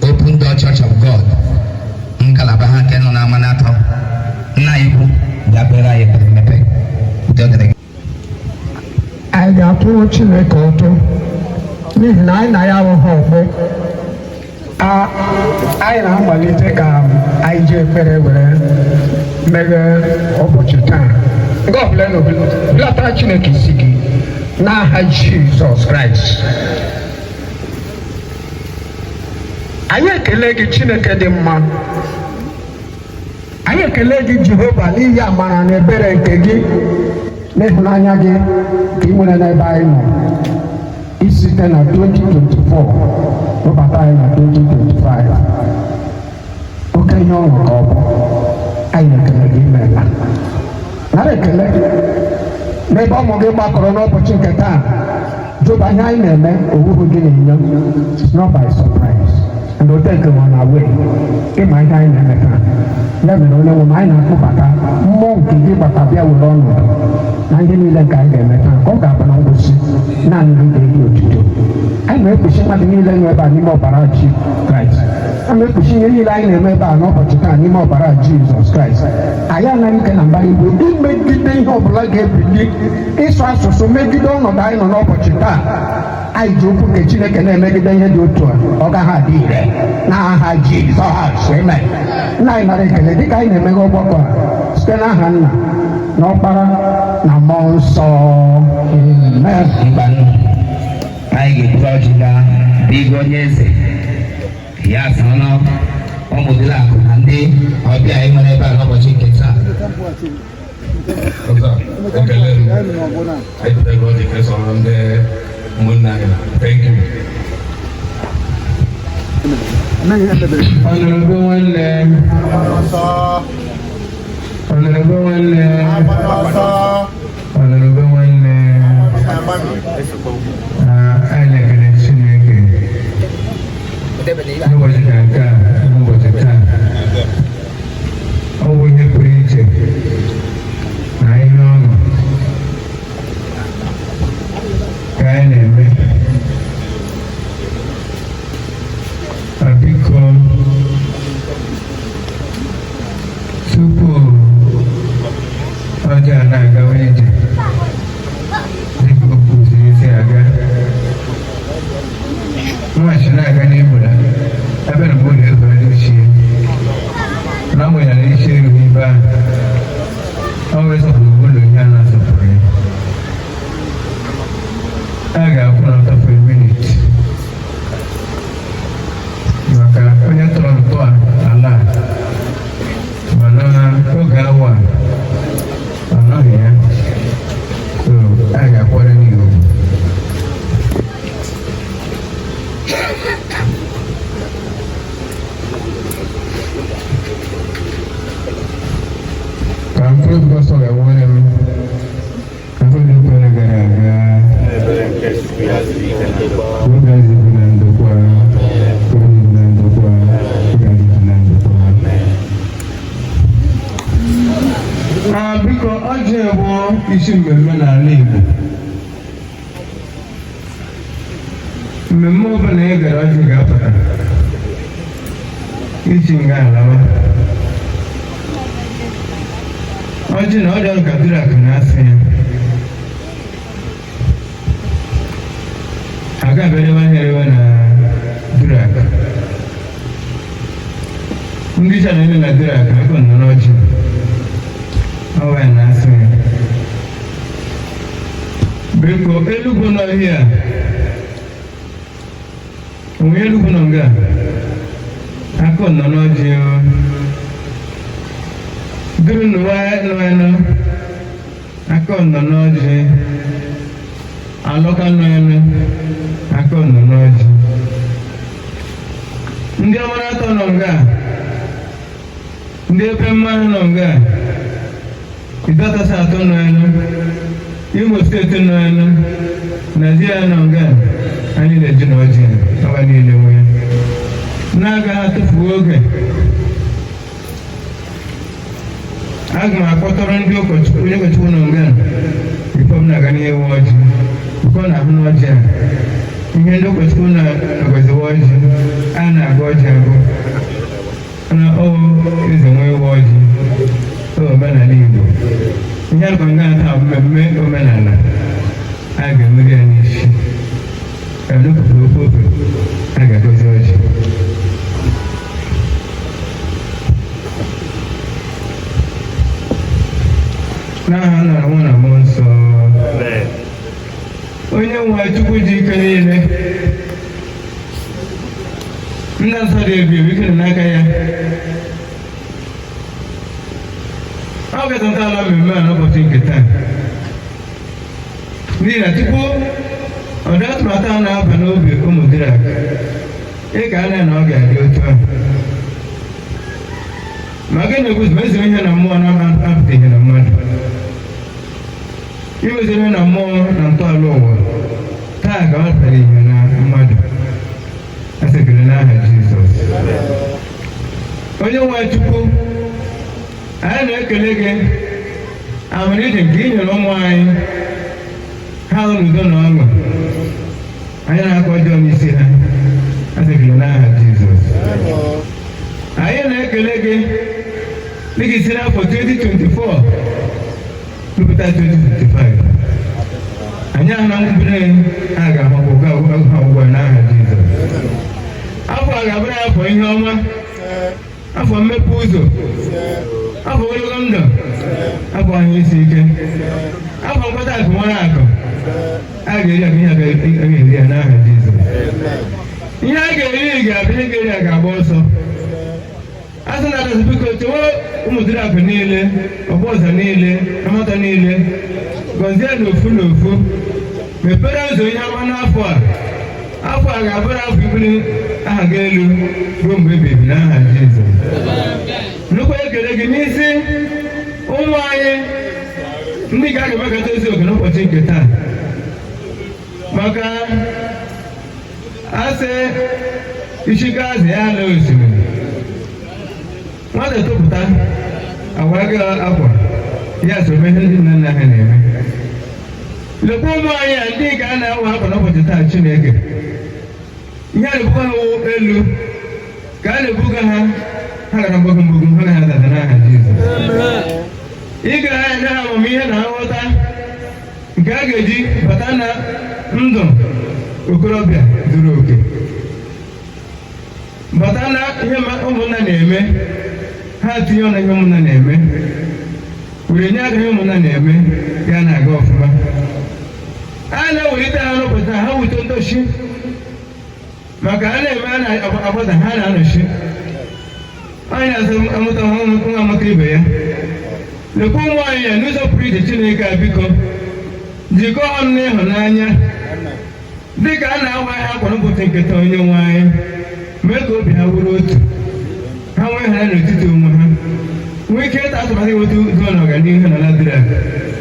Open Door Church of God. Nkalabaha keno na manato. Na ibu dabera ye mepe. Udogere. Ai ga to Chineke ụtụ n'ihi na anyị na ya ahụhụ ọfụ. Anyị na-amalite ka anyị ji ekpere were meghe ụbọchị taa. Nke ọbụla belata Chineke isi gị n'aha Jizọs Kraịst. Anyị ekele gị Chineke dị mma. Anyị ekele gị Jehova n'ihi amara na ebere nke gị n'ịhụnanya gị ka ị nwere n'ebe anyị nọ. Isite na 2024 rụbata anyị na 2025. Oke ihe ọṅụ ka ọ bụ. Anyị na-ekele gị imeela. Nara ekele n'ebe ụmụ gị gbakọrọ n'ụbọchị nke taa. Jụba ihe anyị na-eme owuwu gị na-enye. It's not by surprise. And o take one away. Ịma ihe anyị na-eme taa. Ya mere onye nwe m anyị na-akpụbata mmụọ nke gị gbata bịa were ọnọdụ na ihe niile nke anyị ga-eme taa ka ọ ga-abụ na ngwụsị naanị gị ga-eyi otuto. Anyị na-ekpuchi mmadụ niile nọ ebe a n'ime ọbara Kraịst. A na-ekpuchi ihe niile anyị na-eme ebe a n'ụbọchị taa n'ime ọbara Jizọs Kraịst. Anyị anaghị ike na mbara igwe imegide ihe ọbụla ga-ebili ịsụ asụsụ megide ọnọdụ anyị nọ n'ụbọchị taa. Anyị ji okwu nke Chineke na-emegide ihe dị otu a ọ gaghị adị ire n'aha Jizọs. Amen. Nna anyị nara ekele dịka anyị na-emeghe ọgbakọ a site n'aha Nna na Ọkpara na Mmụọ Nsọ. Amen. Anyị ga-eburu ọjị gaa bịa onye eze ya sọnọ ọmụdịla akụ na ndị ọbịa anyị nwere ebe a n'ụbọchị nke taa. Ekele anyị bidoro ọjị ka sọrọ ndị ụmụnne anyị. Thank you. Honorable one, honorable one, honorable one, I like an action again. Nobody can come, nobody can. Oh, when you preach it, I know. Kind of me. Because tupu ọjọọ na-agawa ije dịka o kwesịrị isi aga mmachi na-aga n'Imola ebe na mmadụ egwere ochie na mgbanyere isi erughị ebe ahụ ọ wee sọpụrụ ụlọ ihe a na-asọpụrụ ya a ga-akwụ na ọtọfụ minit maka onye tọrọ ntọ ala mana oge awa ọ nọghị ya so a ga-akwara n'ihu ka mkpụrụ bọsọ ga-enwere m mkpụrụ ekpere gara aga oge zibu na ndokwa biko ọjị bụ isi mmemme n'ala Igbo mmemme ọbụla ị gara ọjị ga-apụta iji nga alawa ọjị na ọrịa ka Durak na-asị ya agaberewa na Durak ndị chanel na Durak akọ nọ n'ọjị ọwa ya na-asị ya biko elugwu n'ọhịa onwe elugwu nọ nga akọ nọ n'ọjị duru n'ụwa akọ nọ n'ọjị alọka nọ akọ nọ n'ọjị ndị ọmara atọ nọ nga ndị ebe mmanụ nọ nga Idọtasa atọ nọ Imo steeti nọ Naịjirịa nọ nga anyị na-eji n'ọjị ọwa niile nwee na-agaghị atụfuo oge aga m akpọtọrọ ndị ụkọchukwu onye ụkọchukwu nọ nga bifo m na-aga n'ihe ewu ọjị bifo na-ahụ n'ọjị a ihe ndị ụkọchukwu na-agọziwa ọjị a na-agụ ọjị agụ na eze nwe ewu ọjị omenala Igbo ihe akwa nga ata mmemme omenala a ga-emeri ya n'isi enupụta ofe ofe a ga-agọzi ọjị n'aha nna na nwa na mmụọ nsọ onye nwe Chukwu ji ike niile nna nsọ dị ebi ike dị n'aka ya ọ ga-etanta ala mmemme a n'ụbọchị nke taa n'ihi na tupu ọdụ atụmatụ a na-aba n'obi ụmụ Durak ịka anya na ọ ga-adị otu ahụ ma gịnị bụ meziri ihe na mmụọ na-apụtaghị na mmadụ imeziri ihe na mmụọ na ntọala ụwa taa ka ọ pụtara ihe na mmadụ asịkiri n'aha Jizọs onye nwe Chukwu anyị na-ekele gị amamihe nke i nyere ụmụ anyị ha hụ n'udo na ọṅụ anyị na-akọ ọjọọ n'isi ha asịkiri n'aha Jizọs anyị na-ekele gị dịka isi n'afọ 2024 rụpụta 2025 anyị ahụ na mkpụrụ a ga-ahụ ọgwụgwọ n'aha Jizọs afọ a ga-abụrụ afọ ihe ọma afọ mmepe ụzọ afọ ogologo ndụ afọ ahụ isi ike afọ mkpata akụ nwere akụ a ga-eri akụ ihe a ga-eri ya n'aha Jizọs ihe a ga-eri ga-abịa ihe ga-eri a ga-agba ọsọ asị na adọsị biko chewe ụmụ Durak niile ọgba ọzọ niile amata niile gọzie n'ofu n'ofu mepere ụzọ ihe ọma n'afọ a ga-abụrụ afọ ibuli aha gị elu ruo mgbe ebibi n'aha Jizọs nnukwu ekele gị n'isi ụmụ anyị ndị ga-aga ozi oge n'ụbọchị nke taa maka asị isi gaazị ya ala osimiri nwata tụpụta agwa gị akwa ya so ihe ndị nna nna ha na-eme lekwa ụmụ anyị a ndị ga na-awa akwa n'ụbọchị taa Chineke ihe a na-ebuga ha elu ka a na-ebuga ha gara mgbogo ha na adada n'aha Jizọs ị gara anya ha amamihe na nghọta nke a ga-eji bata na ndụ okorobịa zuru oke bata na ihe ụmụnna na-eme ha tinye ọnụ ihe ụmụnna na-eme were nye aka ihe ụmụnna na-eme ya na-aga ọfụma a na-ewelite ha n'ụbọchị ha wute ndochi maka a na-eme a na-agbada ha na-anọchi anyị na-azụ amụta nwa amaka ibe ya lekwa ụmụ anyị ya n'ụzọ pụrụ iche Chineke a biko jikọọ ọnụ n'ịhụnanya dịka a na-awa ha akwa n'ụbọchị nketa onye nwe anyị mee ka obi ha bụrụ otu ha nwee ha n'etiti onwe ha nwee ike ịta atụmatụ iweta udo na ọganihu na ala Durak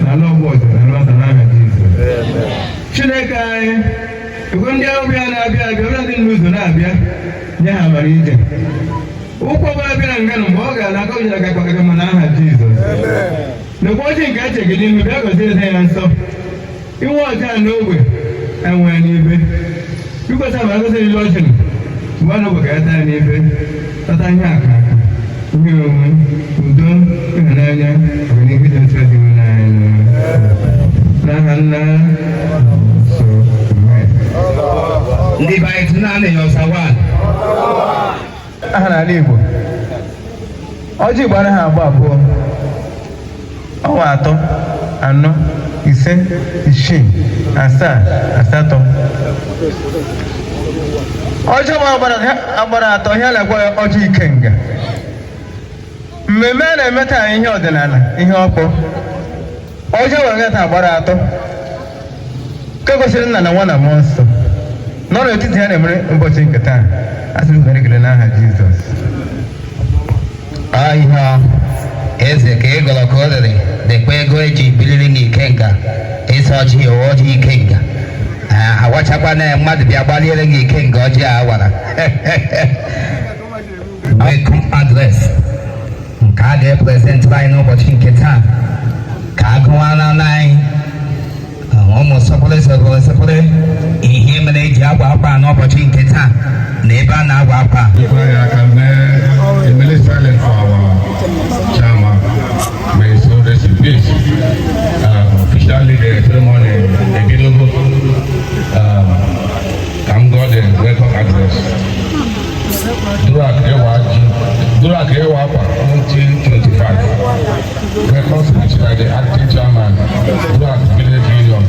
na ala ọgbọ ọzọ na nwata n'aha Jizọs Chineke anyị ekwe ndị ọbịa na-abịa abịa ọbịa dị n'ụzọ na-abịa nye ha amara ije ụkwụ ọbụla bịara nga mgbe ọ ga-ala aka ojira gakpagaga ma n'aha Jizọs lekwa ọchị nke eche gị n'ime bịa gọzie eze ya nsọ iwe ọjọọ n'ogbe enwee n'ibe because I'm going to say lotion. One of the guys I need but I have you don't when you get into ndị be anyị tụnanị ya ọsawan aha n'ala Igbo ọjị Igbo anaghị agba abụọ ọnwa atọ anọ ise isii asaa asatọ ọjị agbara atọ ihe a na-agwa ya ọjị ikenga mmemme a na-eme taa ihe ọdịnala ihe ọkpọ ọjị were taa agbara atọ nke gosiri nna na nwa na mmụọ nsọ nọ n'etiti ha na-emere ụbọchị nke taa asị m ekele n'aha Jizọs ihe eze ka ịgọrọ ka ọ rịrị dịkwa ego eji biliri n'ikenga ịsa ọjị ọjị ikenga awachakwa na mmadụ bịa gbaliere gị ikenga ọjị a awara welcome address nke a ga-eprezentịrị anyị n'ụbọchị nke taa ka agụwara anyị ụmụ sọpụrụ ihe mere eji agwa akwa n'ụbọchị nke taa na ebe a na-agwa akwa silent for our chairman. May so rest in peace. Officially the ceremony available. Thank God and welcome address. Durak Ewa 2025. Welcome speech by the acting chairman, Durak Village Union,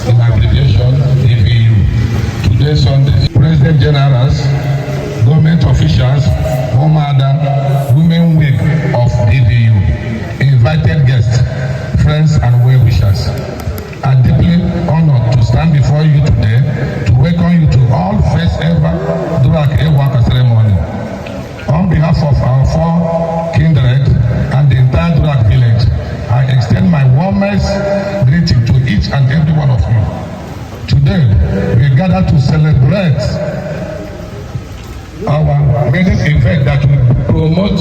in abbreviation DVU. Today Sunday, President Generals, government officials, Omada, Women Week of DVU, invited guests, friends and well-wishers. I'm deeply honored to stand before you today to welcome you to all first ever Durak Ewaka ceremony. On behalf of our four kindred and the entire Durak village, I extend my warmest greeting to each and every one of you. Today, we gather to celebrate our maiden event that will promote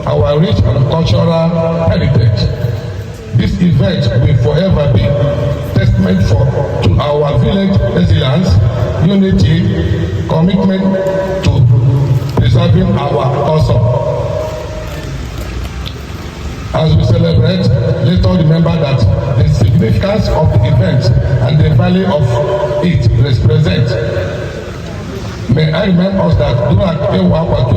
our rich and cultural heritage. This event will forever be testament to our village resilience, unity, commitment to preserving our culture. As we celebrate, let us remember that the significance of the event and the value of it represents. May I remind us that Durak Ewaka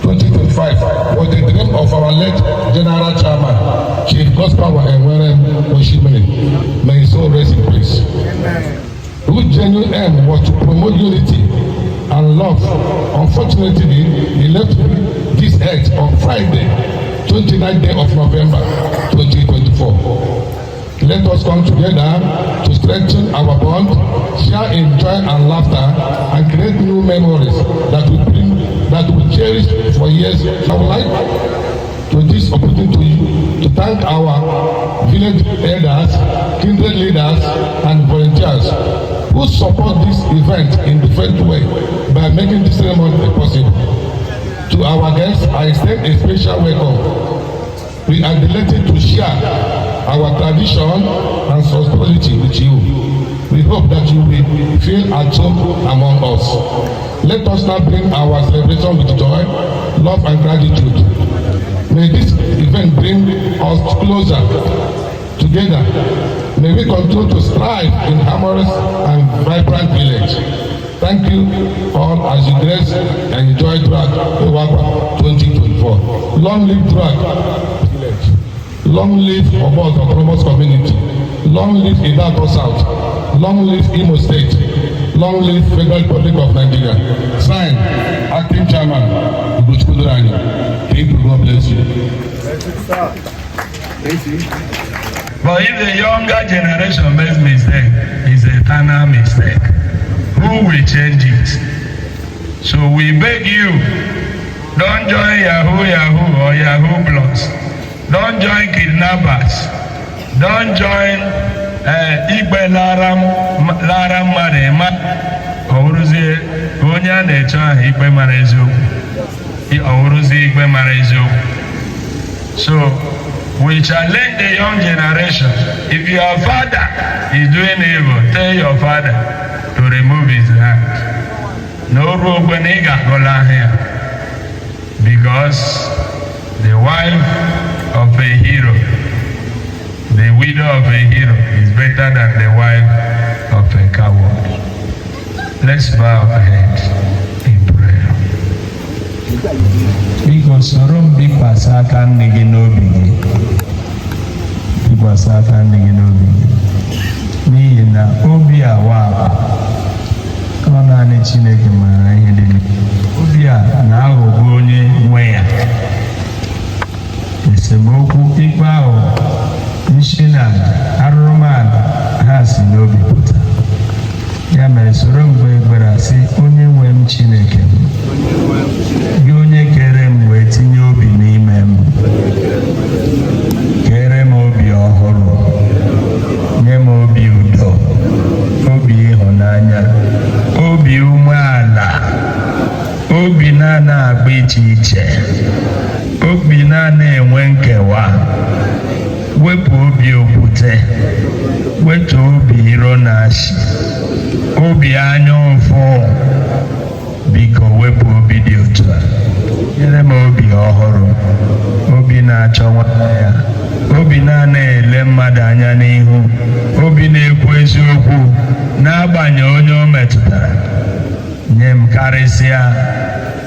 2025 was the dream of our late General Chairman, Chief Gospel Enweren Oshimiri. May his soul rest in peace. Whose genuine aim was to promote unity and love. Unfortunately, he left this earth on Friday, 29th day of November 2024. Let us come together to strengthen our bond, share in joy and laughter, and create new memories that we cherish for years. I would like to this opportunity to thank our village elders, kindred leaders, and volunteers who support this event in different way by making this ceremony possible. To our guests, I extend a special welcome. We are delighted to share our tradition and spirituality with you. We hope that you will feel at home among us. Let us now bring our celebration with joy, love and gratitude. May this event bring us closer together. May we continue to strive in harmonious and vibrant village. Thank you all as you grace and enjoy Durak Ewaka 2024. Long live Durak village. Long live Obod Autonomous Community. Long live Idaho South. Long live Imo State. Long live Federal Republic of Nigeria. Signed, Acting Chairman, Ugochukwu Durani. Thank you, God bless you. But if the younger generation makes mistake, it's an eternal mistake. Who will change it? So we beg you, don't join Yahoo or Yahoo Plus. Don't join kidnappers. Don't join Igbe Laram Marema. Oruzi Onya Necha Igbe Marezo. Oruzi Igbe Marezo. So we challenge the young generation. If your father is doing evil, tell your father. to remove his hand. No room when he got here. Because the wife of a hero, the widow of a hero is better than the wife of a coward. Let's bow our heads in prayer. Because Rom bikwasa aka nne gị n'obi gị. Bikwasa aka nne gị n'obi gị. N'ihi na obi awa ọ naanị Chineke maara ihe dị n'ime. Obi a na-aghọgbu onye nwe ya. Esemokwu, ikpe ahụ, nshi na arụrụmala ha si n'obi pụta. Ya mere soro mgbe egbere sị, onye nwe m Chineke m, gị onye kere m wee tinye obi n'ime m, kere m obi ọhụrụ, nye m obi udo, obi ịhụnanya, obi umeala, obi na-agba iche iche, obi na-enwe nkewa. Wepụ obi okwute, wetu obi iro na-achị, obi anya ụfụ. Biko wepụ obi dị otu a. Nyere m obi ọhụrụ, obi na-achọ nwanne ya, obi na-ele mmadụ anya n'ihu, obi na-ekwu eziokwu n'agbanyeghị onye o metụtara. Nye m karịsịa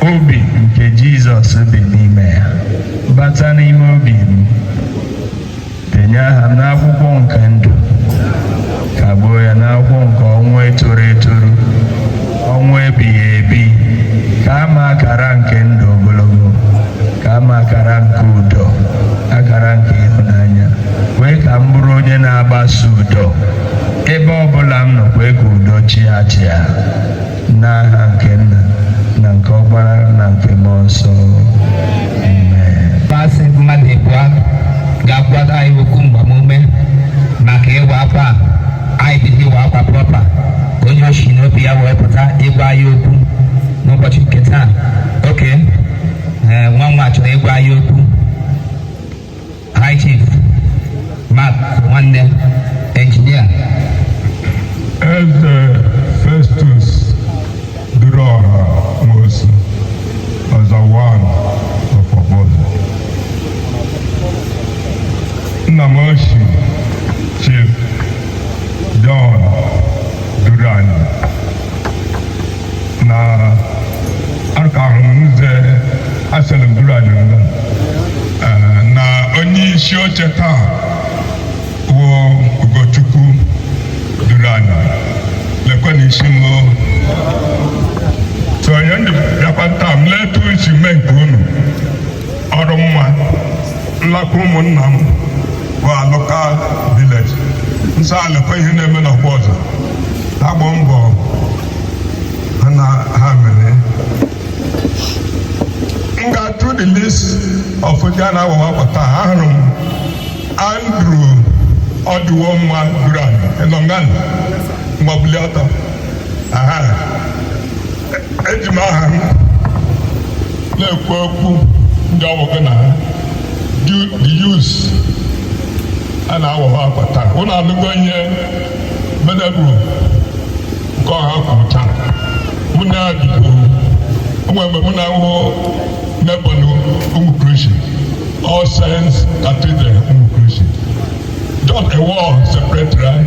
obi nke Jizọs dị n'ime ya. Bata n'ime obi m, denye aha m n'akwụkwọ nke ndụ, kagbuo ya n'akwụkwọ nke ọnwụ etoro etoro, ọnwụ ebighị ebi. Ka ama akara nke ndụ ogologo, ka ama akara nke udo, akara nke ịhụnanya. Kwee ka m bụrụ onye na-agbasa udo ebe ọbụla m nọ. Kwee ka udo chịa chịa n'aha nke Nna na nke Ọkpara na nke Mmụọ Nsọ. Amen. Masị mmadụ ịbụọ ga-akwado anyị okwu mgbamume maka ịwa akwa. Anyị bido ịwa akwa propa, onye oshi n'obi ya wee pụta ịgwa anyị okwu n'ụbọchị nke taa. Oke, nwa chọrọ ịgwa anyị okwu. High Chief Mark Nwanne, engineer. Eze Festus Duroha Mosu, Ọzọwan of Obodo. Nnamoshi Chief John Durani na Arkanze Aselem Durani na onye isi oche taa bụ Ugochukwu Durani. Lekwa n'isi m so onye ndị bịakwa taa m letu isi mee nke unu ọrụ mma. Nlakwa ụmụnna m bụ local village. Nso alekwa ihe na-eme n'ọkwa ọzọ. Agbọ mbọ ha mere. M ga through the list of ndị a na-awawa akwa taa. Ahụrụ m Andrew Ọdụwọmma Durani Enongan mgbabuli ọtọ. Eji m aha m na-ekwu okwu ndị ọgbọgọ na the youth a na-awawa akwa taa. Ụnụ anụgo ihe Medeburu nke ọha kwuru taa. Mụ na bidoro onwe mgbe mụ na ahụ n'ebonu ụmụ Christian, All Saints Cathedral ụmụ Christian. Just a wall separate, right?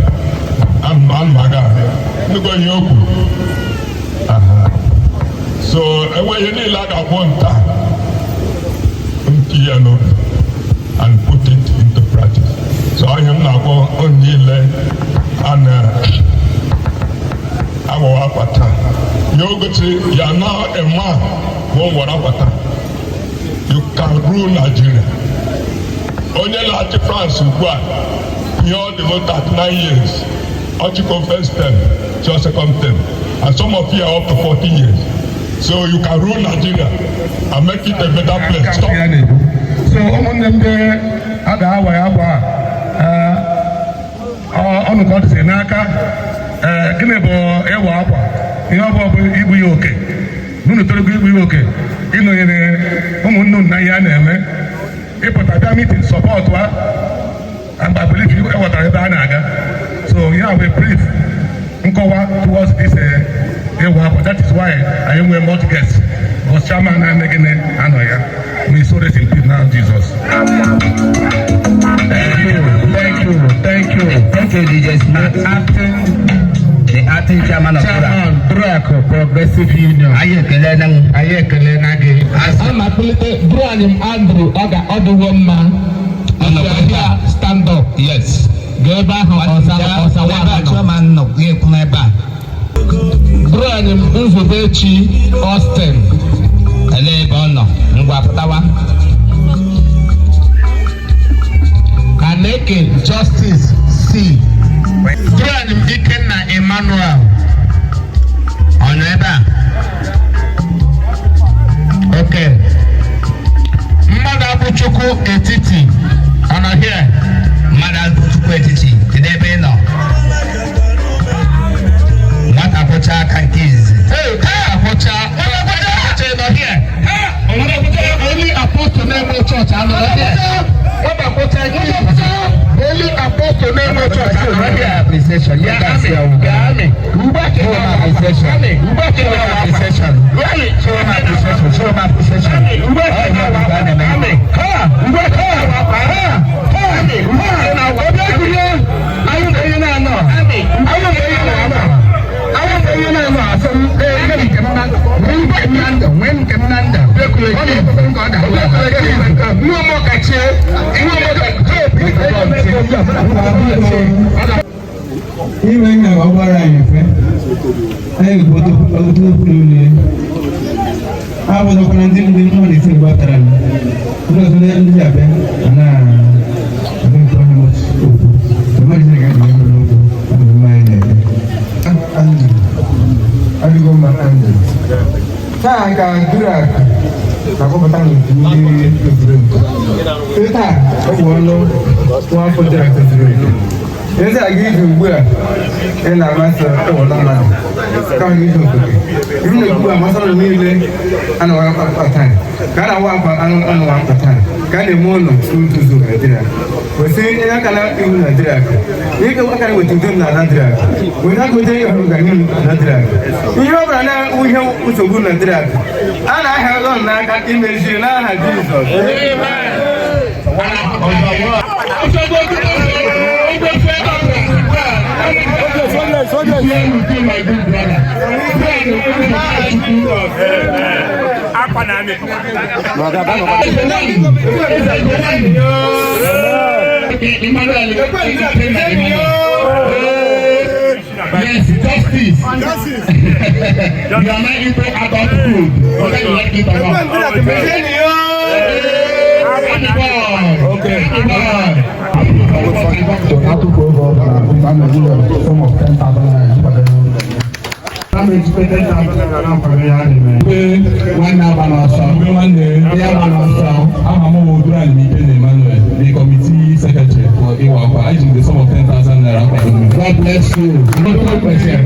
And maga. Nụgo ihe o kwuru. So enweghị niile a ga-akwụ nta nke ya n'obi and put it into practice. So onye m na-agwọ onye niile a na-awawa akwa taa. Yogosi, you are now a man who warapata. You can rule Nigeria. Onye na-achị France ugbu a, ihe ọ dị 39 years. Ochiko first term, your second term. And some of you are up to 40 years. So you can rule Nigeria and make it a better place. Stop. So ụmụnne m a ga-awa ya akwa ọnụ ka ọ dịsị n'aka. Gịnị bụ ịwa akwa? Ihe ọ bụ igbu ya oke. N'unu torogo igbu ya oke. Ịnọnyere ụmụnne na ihe a na-eme. Ịpụta bịa meeting support and I believe you ewetara ebe a na-aga. So you have a brief nkọwa towards this ewa, but that is why I am wearing multi guests. Because chairman and Megan and Oya, we saw this in peace now, Jesus. Thank you, DJ Smart. The acting chairman of Draco Progressive Union. Aye kele nage. I'm a political Brian Andrew Oga Oduwoma. Stand up. Yes. Geba Osawa chairman no ye kumeba. Brian Nzubechi Austin. Ele bono ngwa putawa. Kaneke Justice C. Brian Ikenna Emmanuel. Oneba. Okay. Mmadụ Abuchukwu Etiti. Ọnọ here. Mmadụ Abuchukwu Etiti. Kedu ebe ị nọ? Nwata Abucha aka nke izizi. Abucha nọ here. Only apostle name of church anọ here. What Abucha only apostle name of church anọ here. Appreciation. Yeah, that's your appreciation. Iwe nga ọgbara anyị mfe, anyị obodo ni. Abụdokwana ndị mmadụ isi gbatara m. Ndị ọzọ ndị abịa na ndị nke onye okwu. Mmadụ isi ga-adị ebe n'okwu, abụ mmanya na-ebe. Adịgo mma Andrew. Taa ka Durak na-akpọpụta n'otu ndị tozuru eto. Taa, ọ bụ ọnụ nwa afọ Durak tozuru eto. Eze a ga-eji ugbu a ị na-amasị ụlọ mmadụ kama ga-eji okike. Ibu na ugbu a masara niile a na-awa akpata ka a na-awa akwa anụwa akpata ka a na-eme ụlọ nzuzo Naịjirịa. Kwesị ihe aka na iwu Naịjirịa ike aka na-eweta udo na Naịjirịa weta aka ote ihe ọrụ ga-nye Naịjirịa. Ihe ọ bụla na ihe nsogbu Naịjirịa a na-ahịa ọzọ n'aka imezi n'aha Jizọs. Yes, justice. You are not even about food. Okay. I'm expecting that I'm going to one hour and a the committee secretary for Iwapa. I think the sum of 10,000 naira. God bless you. No question.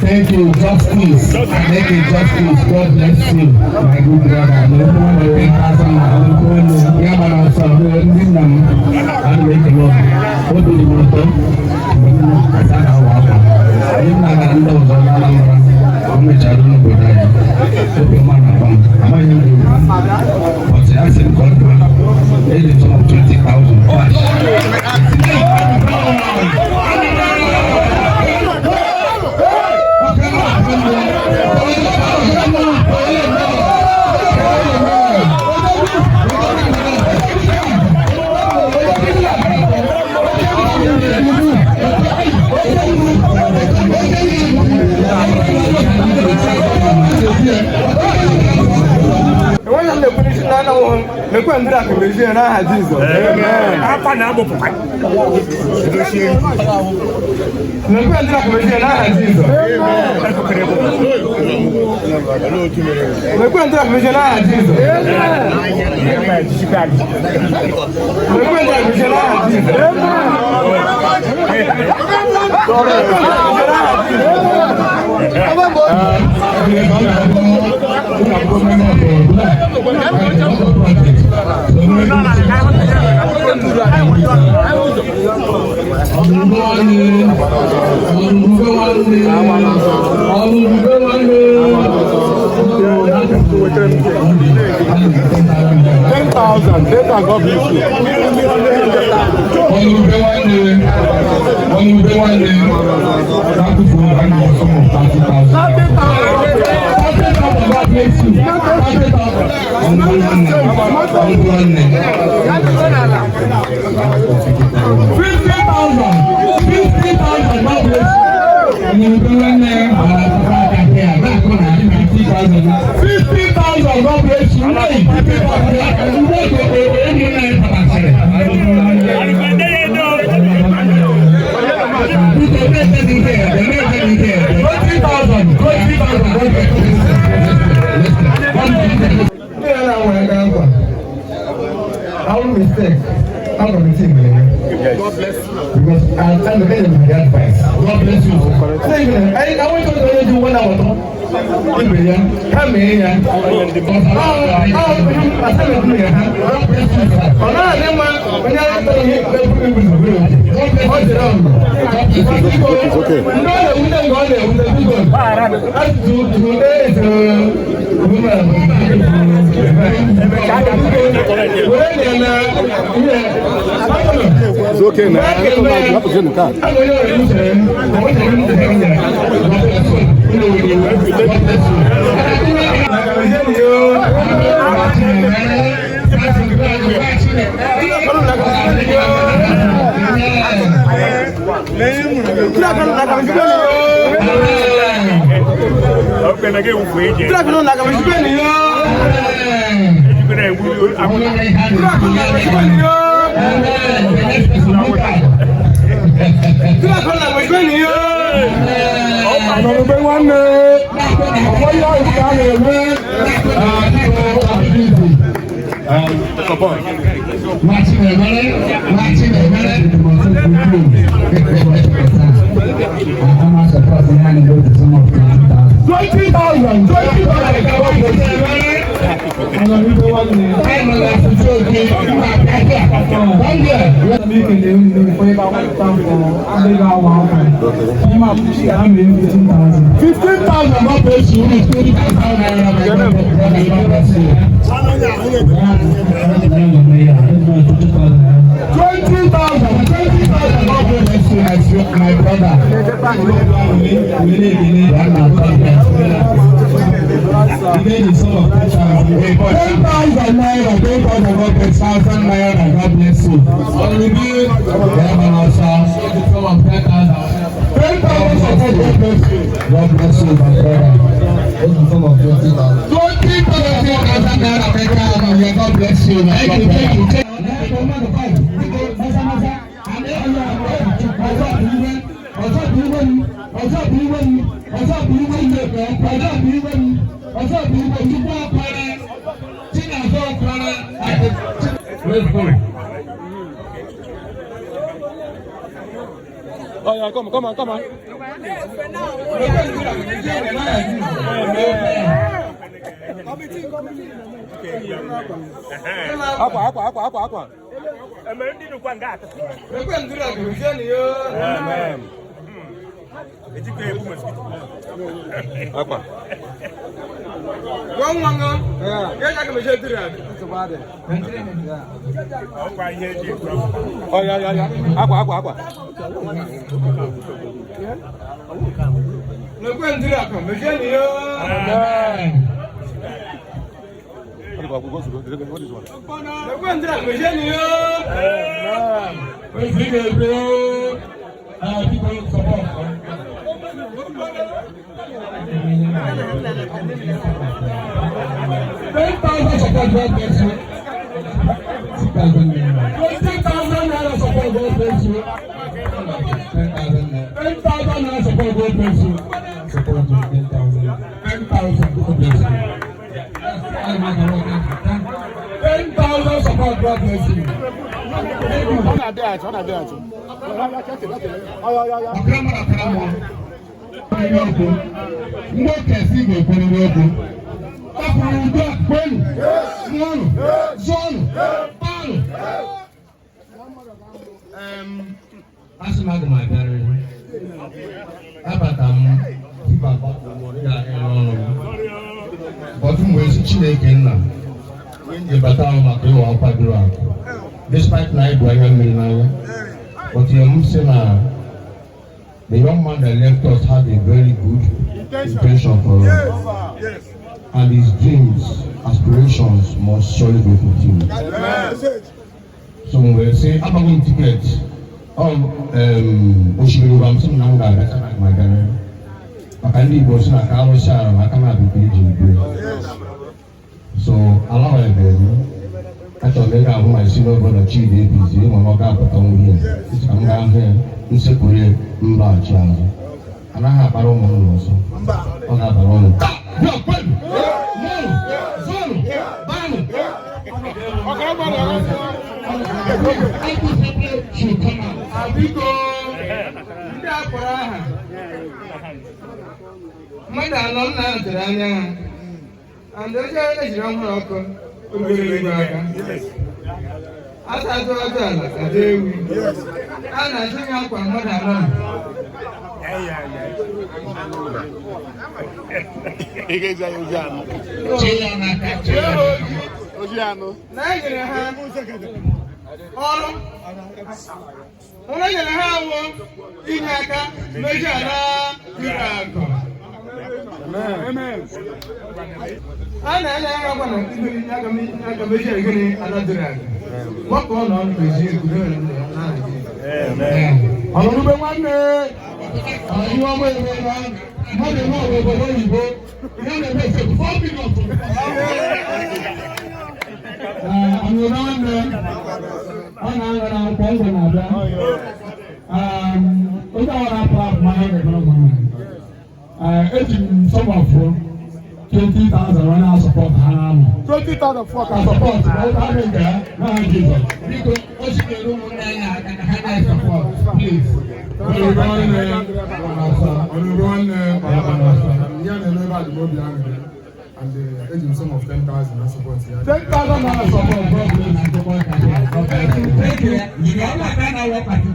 Thank you, justice. Thank you, justice. God bless you, my good brother. Ndra kumezie n'aha Jizọs. Apa na abụ pụta. Ndra kumezie n'aha Jizọs. Ndra kumezie n'aha Jizọs. Ndra kumezie n'aha Jizọs. It's okay now. You have to get in the car. Oh yeah, come on. Aqua. Oh yeah. Aqua. Ngo kesi go kwenu. Ọkùnrin ìjọ gbẹ́nu, mọ́nù, zọ́nù, pánù. Asị m aga m abịarịrị. Abata m si baba ya ọrụ m. Ọtụ mgbe esi Chineke nna ịbata m maka ịwa nkwadoro akụ. Despite na ịbụ anya mmiri n'anya. But m sị na the young man that left us had a very good intention for us. And his dreams, aspirations must surely be fulfilled. So when we say, I'm going to ticket, Oshimiri Ramson Nanga, that's my guy. I can leave us in a car, I cannot be paid. So, allow it, baby. I thought they got my senior brother, Chief APC, when I got here. I'm down here, in Sekoye, Mba, Child. And I have our own also. I have our own. No, Abiko, ndị akpọrọ aha mmadụ anọ m na-atụrụ anya ha and oche ejiri ọhụrụ ọkụ obere ego aka asatụ ọjọọ ala ka dị ewu a na-achụ ya akwa mmadụ anọ na enyere ha ọrụ onye nyere ha awụ inye aka meji ala ire akụ a na-enye ha agwa na ndị aka meji egiri ala dịrị aga nwakọ ọ nọ n'ezi egwuregwu ọlụlụbe nwanne ihe ọma eme na mmadụ nọ n'obodo oyibo ya na-eme ise 4 million ọnụrụ nwanne ọ na-aghara akwụkwọ ngwa na-abịa onye ọwara apụ apụ ma ha na-eme ọgwụ eji m sọgbafụ 20,000 onye na-asọpọtụ ha n'amụ 20,000 fọka sọpọtụ na ụta ha nke ha na ha Jizọs biko o si nyere ụmụnne anyị aka ka ha na-esọpọtụ please ọnụrụ nwanne ya na-eme ebe adịmobi ahụ and agent some of 10,000 support here. 10,000 naira support, God bless you. Thank you. You know what kind of work at the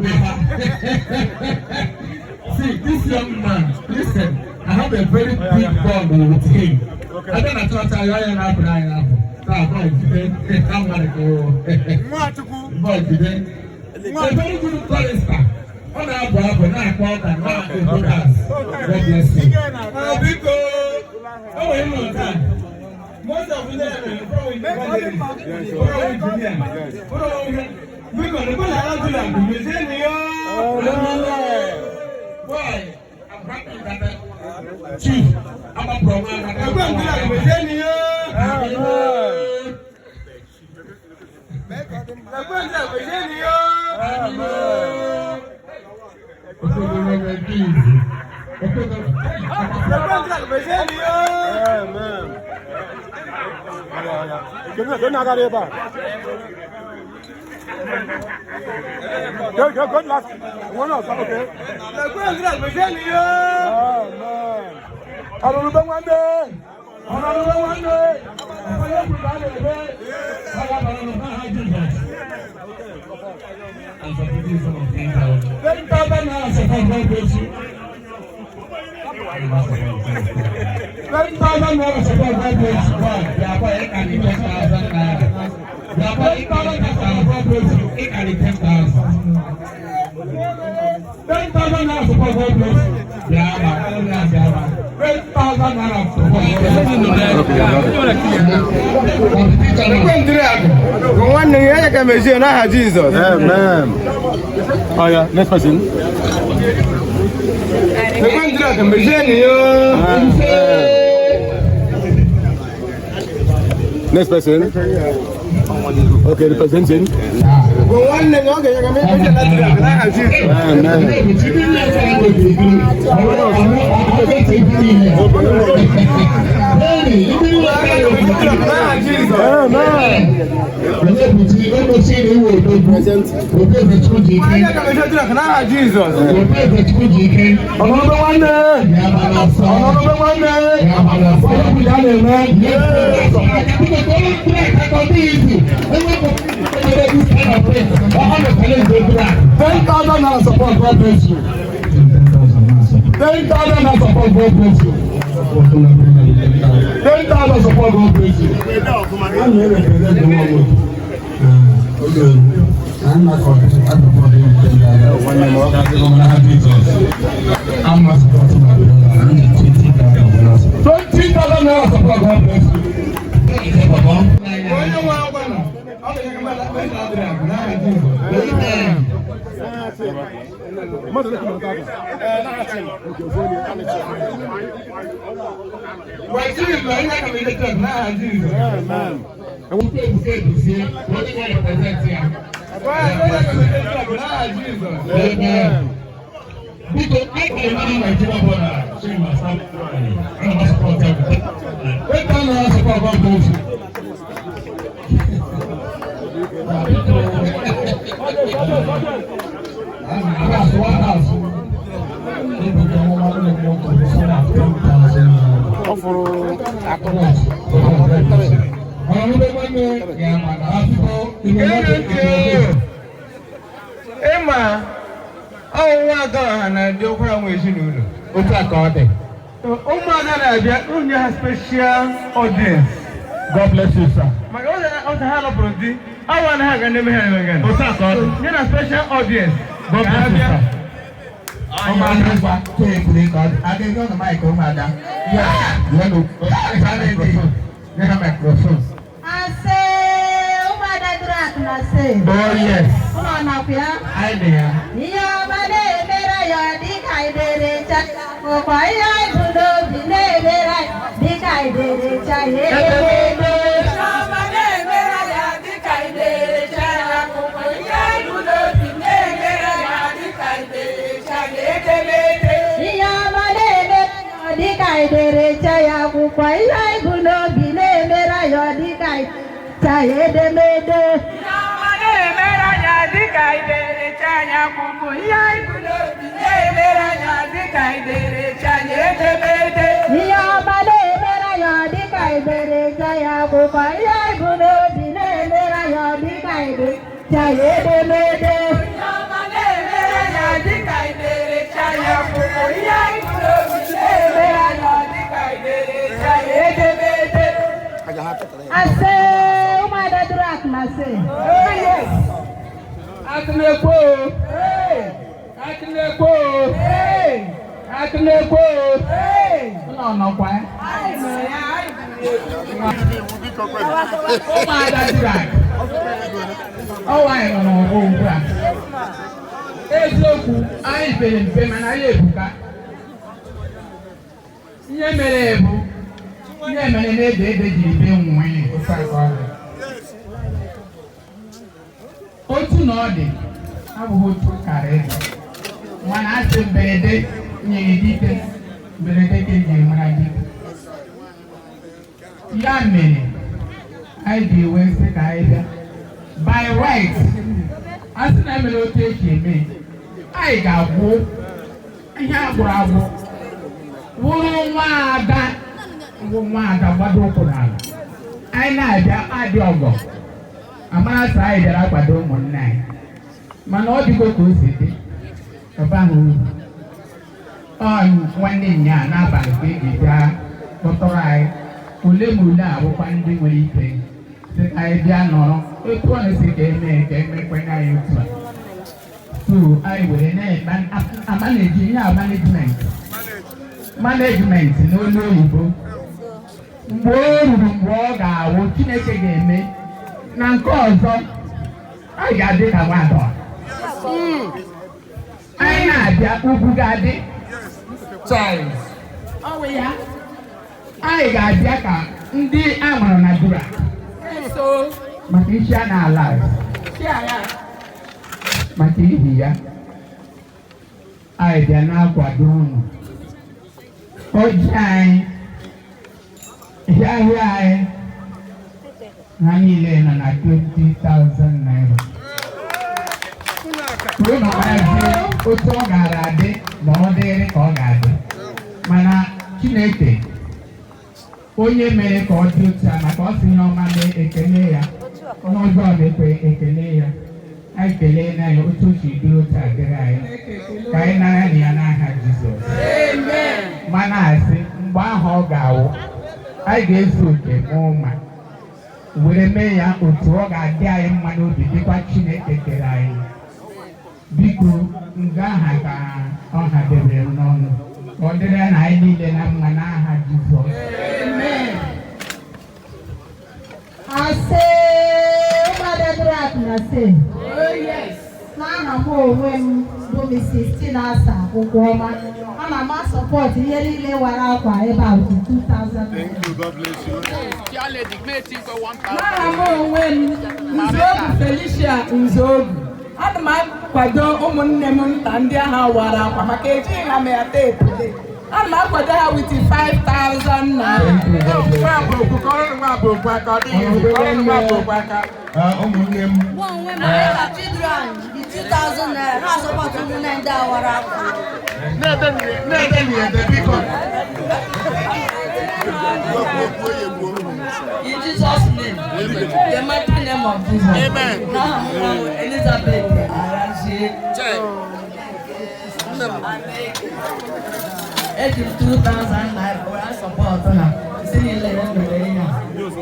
See, this young man, listen, I have a very big bond with him. I don't know what I am now. I'm going to go. But today, a very good chorister. On our brother, now called and now the brothers. God bless you. Oh, you know that. Most of them probably we're going to go around to them. Boy, I'm happy that Chief, I'm a program. I'm going to Good luck. One else, okay. I don't know one day. I don't know one day. Amen. Oh yeah, next person. Next person. Okay, the presenting. nwanne na ọ ga-enye ka mmiri eji na dịrị n'aha Jizọs. Ọnọdụ nwanne. $10,000 support, God bless you. $10,000 support, God bless you. $10,000 support, God bless you. I'm not going to I'm not supporting my brother. $20,000 support, God bless you. Emma, oh, what God, and your crown is in you. What's that called? Oh, man, only has special audience. God bless you, sir. My other hand of Brody, I want to have a name again. What's that called? You're a special audience. God bless you, sir. I'm going to I didn't know the mic, oh, madam. Yeah, you know, you have a microphone. I say, oh, my dad, I say. Oh, yes. Come on up here. Hi there. Yeah, my name is I think I did it. Oh, why I do not be there? I think I did it. I hate it. My name is I think I did it. I do not be there. I think I did it. I hate it. Yeah, my name is I think I did it. I do not be there. I think I did it. I say, oh my dad, I say, oh yes. I can go, hey, I can go, hey, I can go, hey. No, why? Oh my dad, oh I know, oh, hey, look, I been in and I live. Otu na ọ dị abụghị otu karịrị mana asị mberede nyere dike mberede ka eji mara dike ya mere anyị ga-ewe nsị ka anyị bịa by right asị na emere otu esi eme anyị ga-agwụ ihe agwụrụ agwụ wụrụ nwa ada gbado ụkwụ n'ala anyị na-abịa adị ọgọ amara sa anyị bịara akwado ụmụnne anyị mana ọ dịgo ka o si dị ọba ahụ nwanne nya n'abalị ka eji bịa kpọtọrọ anyị ole ma ole abụkwa ndị nwere ike sị ka anyị bịa nọrọ etu ọ na-esi ka emekwenye anyị otu a so anyị were na-eme amaneji ihe a management n'olu oyibo mgbe o ruru mgbe ọ ga-awụ Chineke ga-eme na nke ọzọ anyị ga-adị ka nwadọ anyị na-abịa ugwu ga-adị anyị ga-abịa ka ndị a mụrụ na Dura maka isi a na-ala maka ihi ya anyị bịa na-akwado unu oji anyị ihe ahịa anyị ha niile nọ na 20,000 naira unu maazị otu ọ gara adị ma ọ dịrị ka ọ ga-adị mana Chineke onye mere ka ọ dị otu a maka ọ sị ihe ọma mee ekele ya n'ụzọ na-ekwe ekele ya anyị kelee na ya otu o si dị otu a dịrị anyị ka anyị nara na ya n'aha Jizọs mana asị mgbe ahụ ọ ga-awụ anyị ga-ezu oke n'ụma were mee ya otu ọ ga-adị anyị mma n'obi dịkwa Chineke kere anyị biko nga aha ka ọ hadebere m n'ọnụ ka ọ dịrị na anyị niile na mma n'aha Jizọs. Ase ụmụadadrak na se n'aha m onwe m bụ Mrs. Chinasa akwụkwọ ọma ana m asọpọtụ ihe niile wara akwa ebe a bụ 2,000. N'aha m onwe m Nzogu Felicia Nzogu ana m akwado ụmụnne m nta ndị agha wara akwa maka ejighị ha m ya teepu ana m akwado ha with 5,000 naira. ụmụnne m Children, the 2,000 naira ha asọpọtụ ụmụnne ndị a wara akwa. In Jesus' name, the mighty name of Jesus. Amen. Now, Elizabeth, I 2,000 naira. I support her. See you later.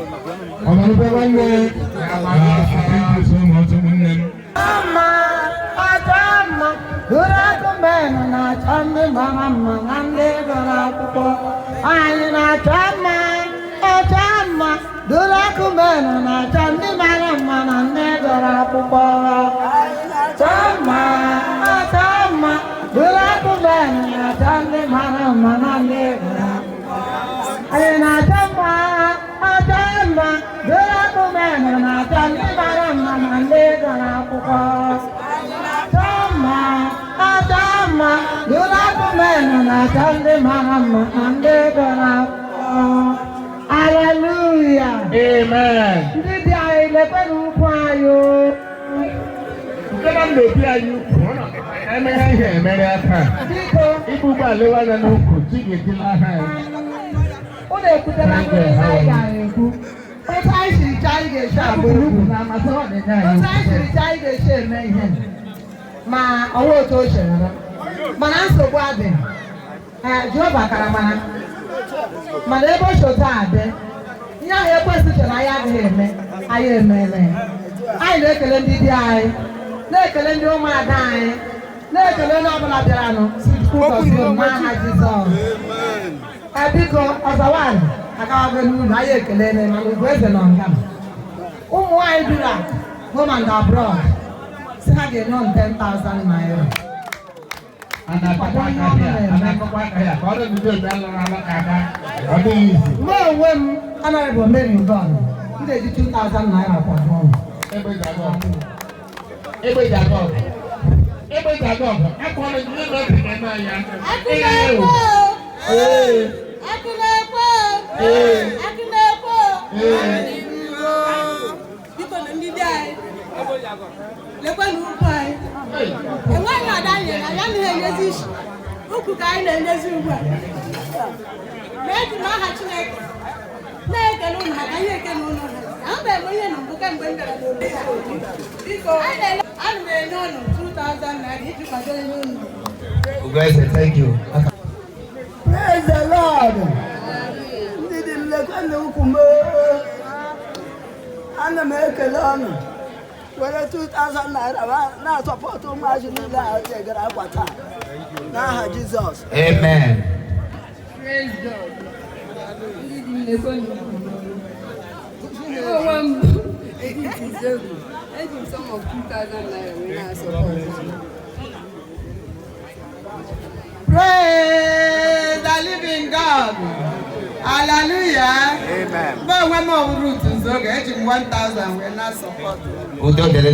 Hallelujah. Amen. Ndị dị anyị lekwanụ ukwu anyị. Nke na mmebi anyị ukwu emeghe ihe emere aka Biko, ibu ụgbọala anya n'ukwu chi ga-etila aha ya. unu ekwutela ndị anyị ga-ekwu. Otu anyị siri chọọ anyị ga-esi abụ ugwu na amasị ọdịnya anyị. Otu anyị siri chọọ anyị ga-esi eme ihe. Ma ọwa otu o chere na. Mana nsogbu adị. Jehova kara mana ebe o chọta adị. Ihe ahụ ekwesị chere anyị adịghị eme, anyị emeela ya. Anyị na-ekele ndị di anyị, na-ekele ndị ụmụada anyị, na-ekele onye ọbụla bịaranụ ụbọchị n'aha Jizọs. Biko ọzọwan agawago n'ụlọ anyị ekelele mana ugwu eze nọ nga ụmụ nwaanyị duru akụ home and abroad si ha ga-enye 10,000 naira. Mgbe onwe m anaghị bụ mmeri God m ga-eji 2,000 naira kwado ọnụ. Biko na ndị dị anyị lekwanụ ukwu anyị enweghị ada anyị na ya naghị enyezi isi ukwu ka anyị na-enyezi ugbu a ma eji m aha Chineke na-ekele ụnụ maka ihe ekele ụnụ ha mba eme ihe na mbụ kemgbe m bịara n'obodo ya. Biko ana m enye ụnụ 2,000 naira iji kwadoro ihe ụnụ. Thank you. Praise the Lord. Ndị dị mlekwanụ ukwu m ana m ekele ọnụ were 2,000 naira na-asọpọtụ ụmụazị niile a jegara akwa taa n'aha Jizọs. Amen. Praise God. Ndị dị mlekwanụ ukwu onwe m Edith Nzogu eji m some of 2,000 naira wee na-asọpọtụ. Praise the living God. Hallelujah. Amen. But when my root is okay, 1,000 we're not supporting. Udo dere.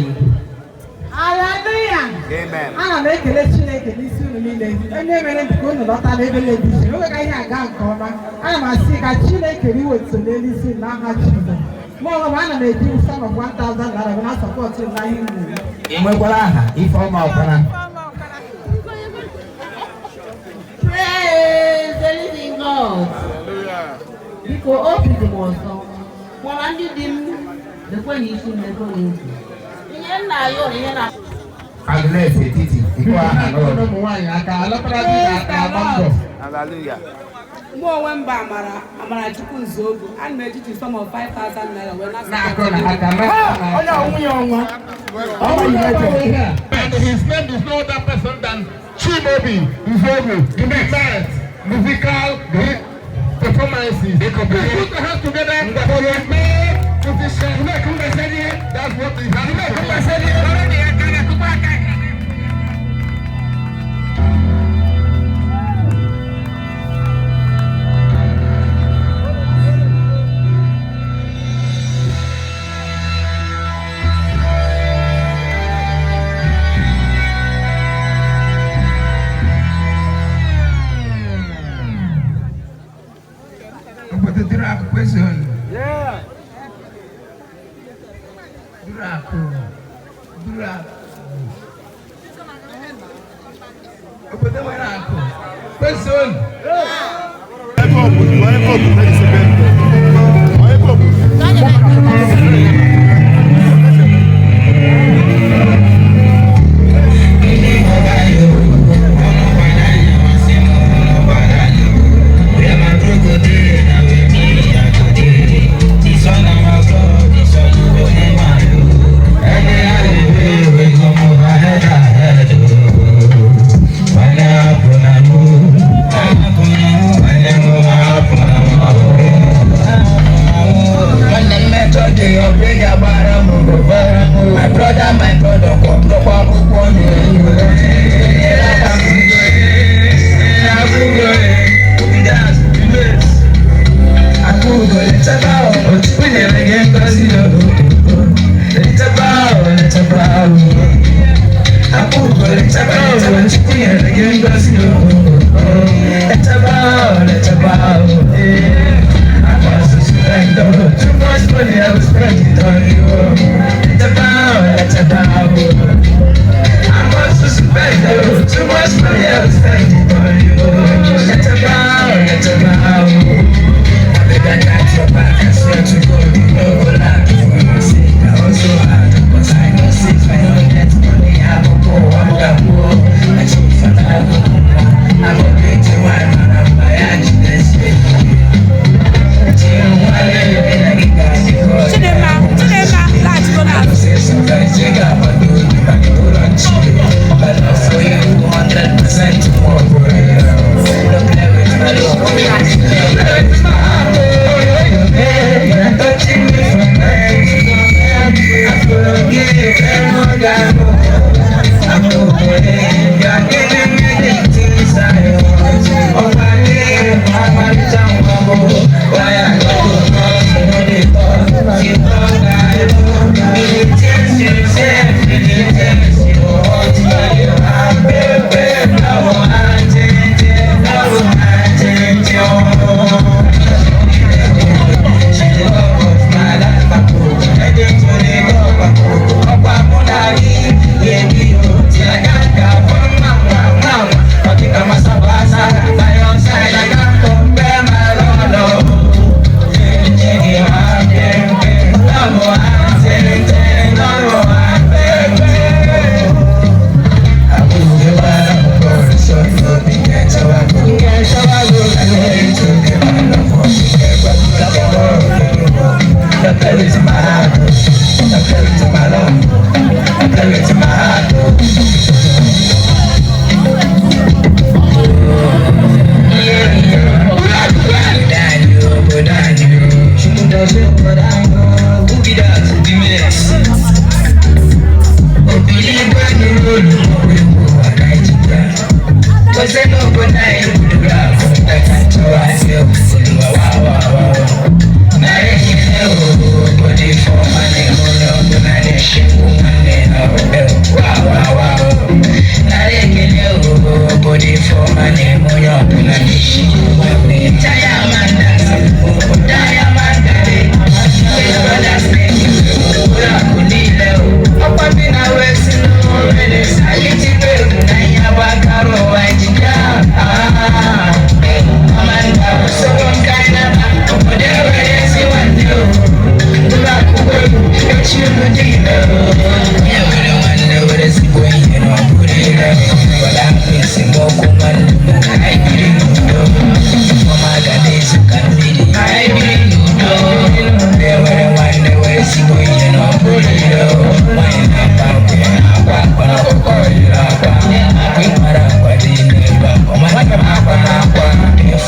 Hallelujah. Amen. Ana m ekele Chineke n'isi unu niile. Onye mere nke unu lọta n'ebe na-ebiche. O nweghị ihe aga nke ọma. Ana m asị ka Chineke riwetu n'elisi n'aha Jizọs. Mụ ana m eji sum of 1,000 naira na sọpọtụ na ihe nwere. Ị nwekwara aha Ifeọma Ọkpara? Praise the living God. Biko obi dị m ọzọ. Kpọrọ ndị dị m lekwe n'isi mmekọ n'ezi. Ihe nna ya ụlọ ihe na Agnes Etiti. Ikwa aha n'ụlọ. ụmụ nwaanyị aka alapara dị aka agba mbọ. Hallelujah. Mụ onwe m bụ Amarachukwu Nzogu. Ana m ejiji sum of 5,000 naira wee Na-akọ na aka Onye ọnwụ ya ọnwa. And his name is no other person than Chimaobi Nzogu. The merit, musical performances. They put their hands together for your main musician. That's what they have. Durak question. Durak. Obodo nwere akụ. Question.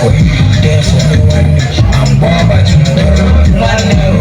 for you, there for no one. I'm born but you know one know.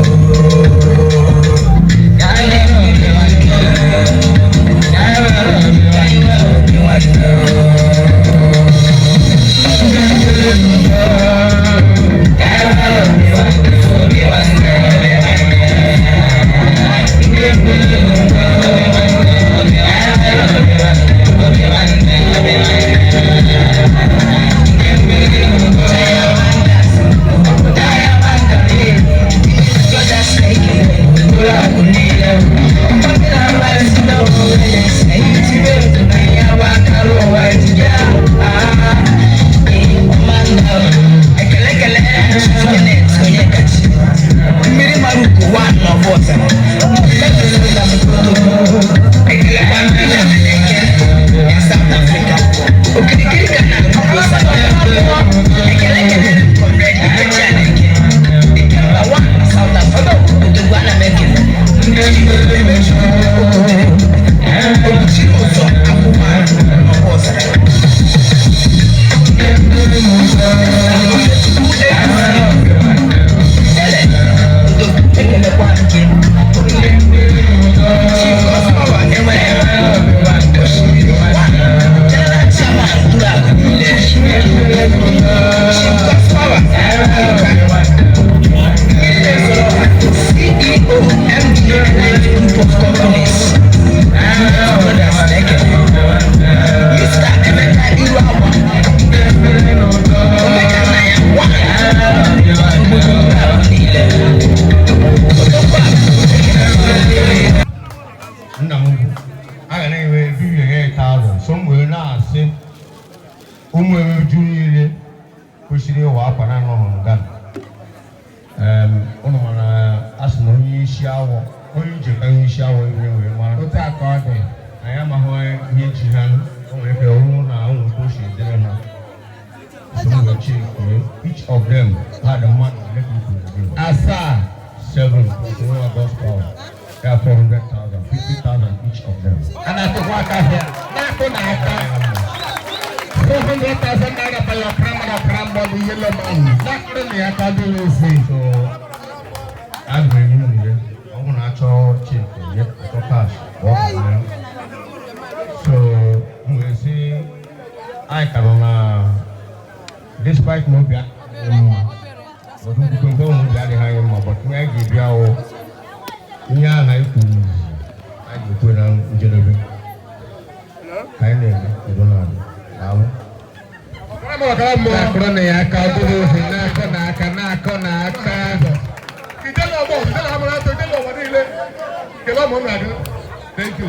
Each of them had a man Asa 7 gospel. They are 400,000, 50,000 each of them. And I took what I hear. 400,000 naira for your crumble, the yellow man. Not really, I can do this. So, I'm going to I'm going to actually check for cash. So, we see, I can, despite no be but we can go on the higher, but we give you our yeah, I could put on Jeremy. I don't know. Thank you.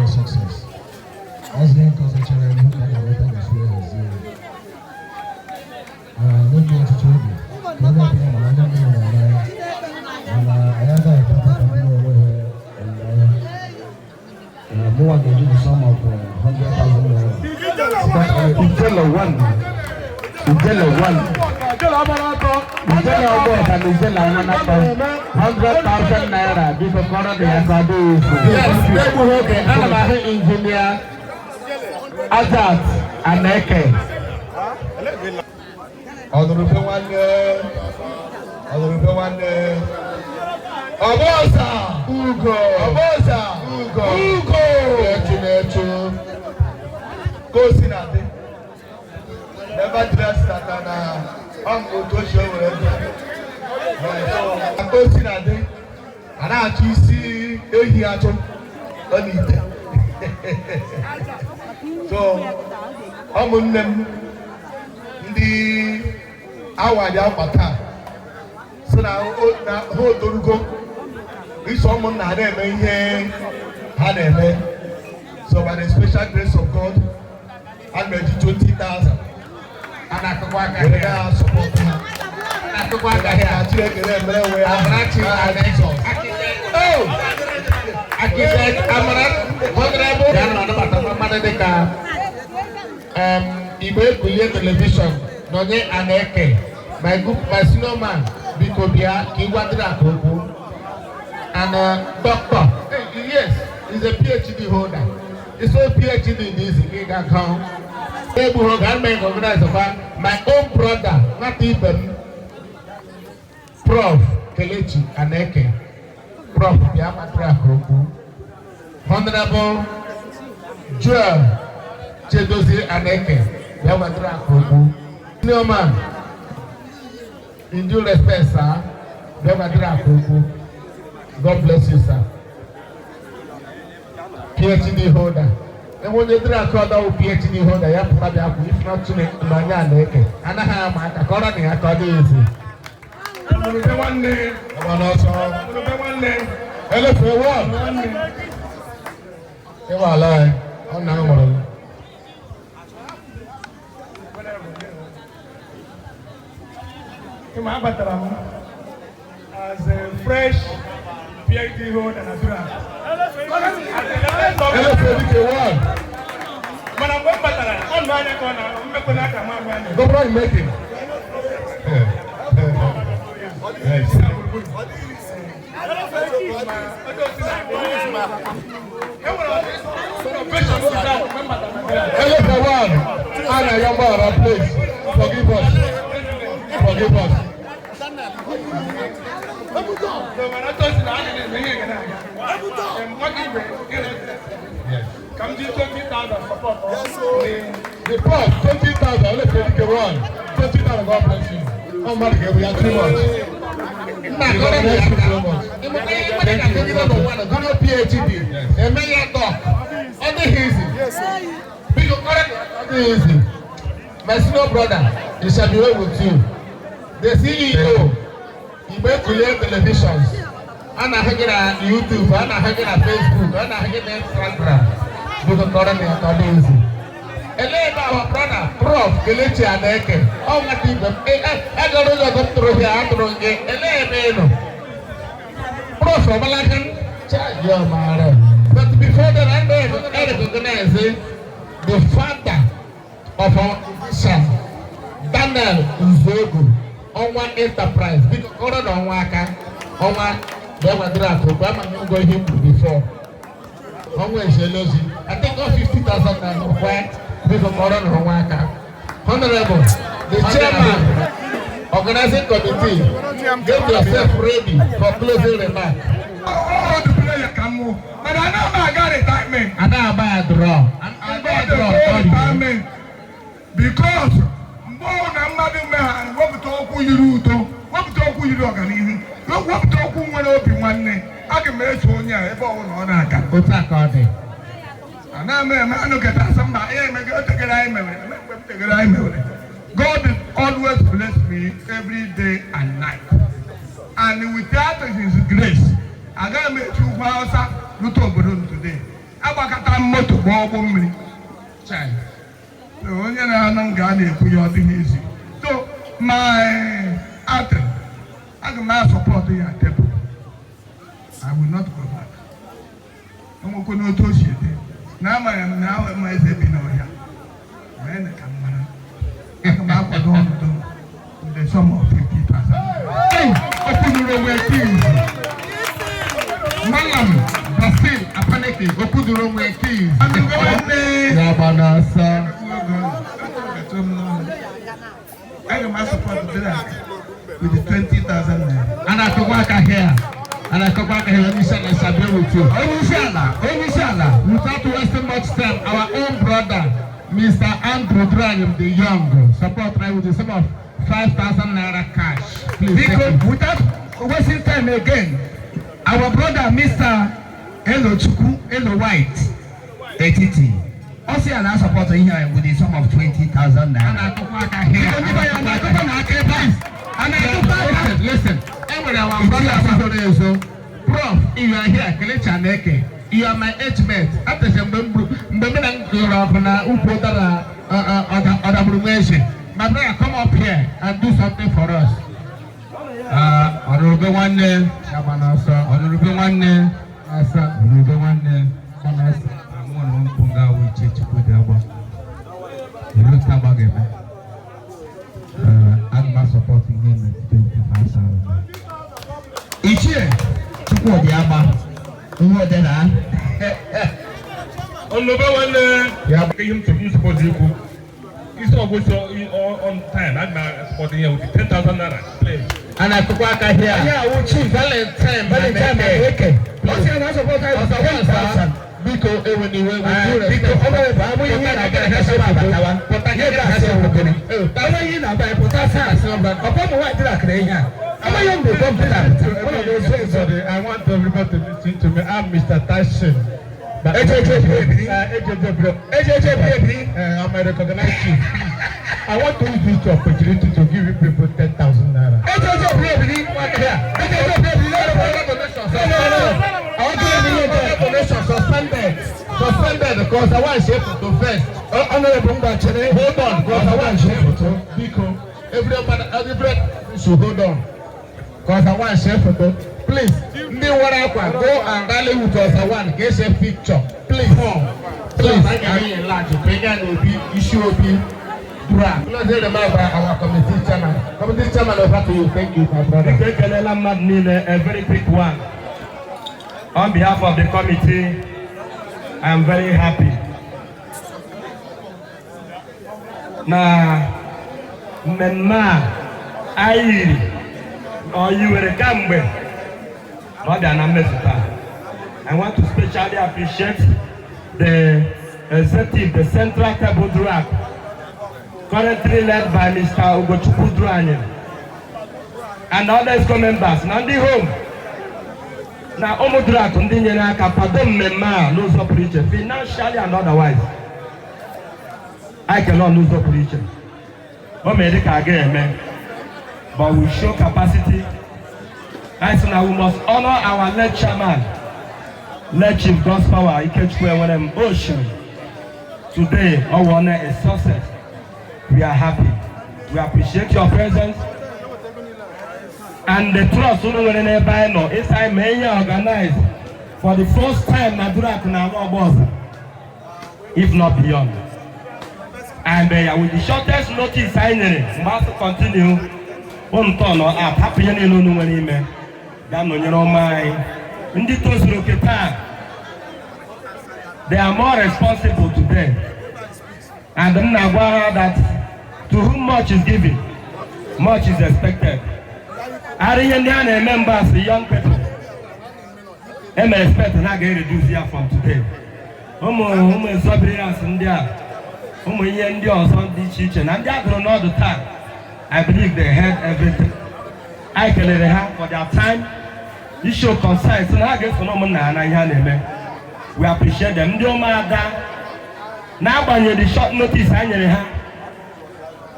Success. As the concentrated who can have opened the way as zero. No more to tell you. No more to know. And I have a papa to know where and more than the sum of 100,000. Instead of one. Naira. This is one of the engineer Azat and Eke. Honorable one, Abosa, Ugo, go see nothing. Never dress that I'm going to show you. I'm going to see nothing. And I actually see a here on it. So, I'm on them. awa dị akwa taa si na ha otorugo iso ụmụnna ha na-eme ihe ha na-eme. So by the special grace of God, I'm ready 20,000. And I can walk We are supporting her. I can walk ahead. Igbe Kulie television nonye Aneke, my senior man, Bikobia, Kiwadra Kobu, and doctor. Yes, he's a PhD holder. He's a PhD in this account. My own brother, not even Prof. Kelechi Aneke, Prof. Biamatra Kobu, Honorable Joel Chedozi Aneke, Biamatra Kobu, senior man, in due respect, sir, Biamatra Kobu. God bless you, sir. PhD holder. And when you drink a PhD holder, you have to have if not to make money and make it. And I have my according to easy. One day, one day, elephant one. You are lying. Oh, no, as a fresh PhD holder and Azura. But I'm going back on my corner. I'm not going to come out. Go right, make it. Elephant one, Anna Yambara, please forgive us. Forgive us. Come to 20,000 support. The price 20,000. Let's take it one. 20,000. God bless you. Oh my God, we are too much. God bless you so much. Thank you. Go to PhD. And may you talk. Only easy. Because only easy. My senior brother, he shall be well with you. The CEO, Igbe Kulie televisions. I'm not hanging on YouTube. I'm not hanging on Facebook. I'm not hanging on Instagram. Because God is not easy. Elena, our brother, Prof. Kelechi Aneke. Oh, my people. I don't know what to do here. I'm doing it. Elena, Prof. Malakan. Your mother. But before that, I recognize the father of our son, Daniel Nzogu, on one enterprise. Because God on Waka, on one, they were drunk. Obama knew going him before. I think got 50,000 now. Why? Because God on Waka. Honorable, the chairman, organizing committee, get yourself ready for closing remarks. Oh, the player can move. But I know I got retirement. I know about a draw. I got a draw. Retirement. Because more than Madam Man, what we talk with you, what we talk with you, what we talk with one day. I can make Sonia ever on a cat. What's that called? And I'm a man who gets somebody. God always bless me every day and night. And without His grace, I gotta make you house today. I got a motor bomb me. Child. So only I'm going to put your thing easy. So my atom, I can support you at table. I will not go back. I'm going to do it. Now I am now my baby now here. Man, I come out with the sum of 50,000. Hey, open the room keys. Malam, Brazil, Apaneki, open the room keys. And the Yabanasa. I can support that with the 20,000. And I can work here. And I come back here and we shall be with you. Inshallah, without wasting much time, our own brother, Mr. Andrew Dragam the Young, support me with the sum of 5,000 naira cash. Please. Because without wasting time again, our brother, Mr. Elo Chuku, Elo White, ATT, also allow support here with the sum of 20,000 naira. And I come back here. Listen. Our brother so Prof, if you are here, Kelechi Aneke, you are my age mate. After some my brother, come up here and do something for us. Honorable one name, Honorable one name, Honorable one name, I'm one Punga with Chichipudaba. You look about I'm supporting him with 25,000. Each year, Chukwu Diaba, who are there? On number one, yeah, him to use support you. He's always on time. I'm supporting you with 10,000 naira. Please. And I took work here. Yeah, we choose Valentine. What's your answer for 10,000? Because when you were because I'm going to get a but I get a potassium, but upon the white drag, I want everybody to listen to me. I'm Mr. Tyson. I'm a recognized chief. I want to use this opportunity to give you people 10,000 naira. I want to give you suspended because I want to share photo first. Honorable Mbachene, hold on because I want to share photo. Because everybody should hold on. Because I want to share photo. Please, go and rally with us. I want to get a picture. Please. Please. I can enlarge it. Issue will be drag. Let's hear the man by our committee chairman. Committee chairman, over to you. Thank you, my brother. A very quick one. On behalf of the committee, I am very happy. Now, Mema, Airi, or you were a Gambe, not an ambassador. I want to specially appreciate the executive, the central table drag, currently led by Mr. Ugochukwu Duanyen, and other school members. Nandi home. Now, Omodrak, Ndinyan, Kapadom, Mema, lose up preacher, financially and otherwise. I cannot lose up preacher. Omedica again, man. But we show capacity. And so now we must honor our late chairman, late Chief God's Power, Ikechukwu Ewerem Ocean. Today, our honor is success. We are happy. We appreciate your presence. And the trust inside many organized for the first time Nadura Kunama, if not beyond. And with the shortest notice, I must continue on turn or up, happy and no one email. Down on your own mind. They are more responsible today. And then that to whom much is given, much is expected. Ariana members, the young people, and I expect to not get reduced here from today. Homo Sabrinas India, Homo India or something teaching, and they are grown all the time. I believe they had everything. I can let have for their time. You show concise, and I guess we appreciate them. Now, when you the short notice, I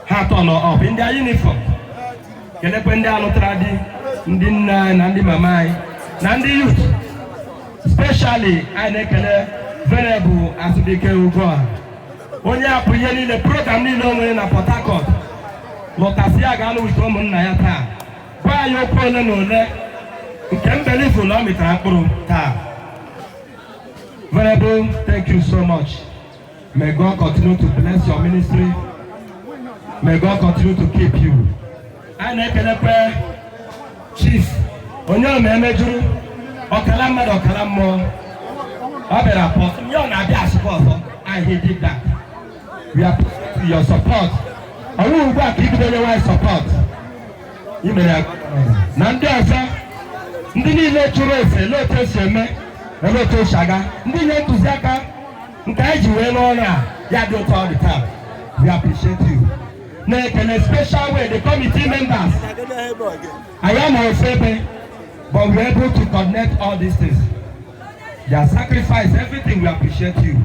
hat on or off in their uniform. Kelependa Lotradi, Ndina, Nandi Mamai, Nandi youth, especially I nekele venerable as we can go. When you are putting the program in Port Harcourt, Lotasia Galo with Roman Nayata. Why you calling on that? You can't believe for long with Venerable, thank you so much. May God continue to bless your ministry. May God continue to keep you. I nekele chief onye memejuru okalama okalamo abera post me on abia support and he did that. We appreciate your support. I will back if they want support. You may na ndị ọzọ ndị niile chụrụ ese lote seme na lote shaga ndị na-etuzi aka nke anyị ji wee n'ọrụ a ya dị ụtọ all the time. We appreciate you. In a special way, the committee members, I am our but we're able to connect all these things. Their sacrifice, everything, we appreciate you.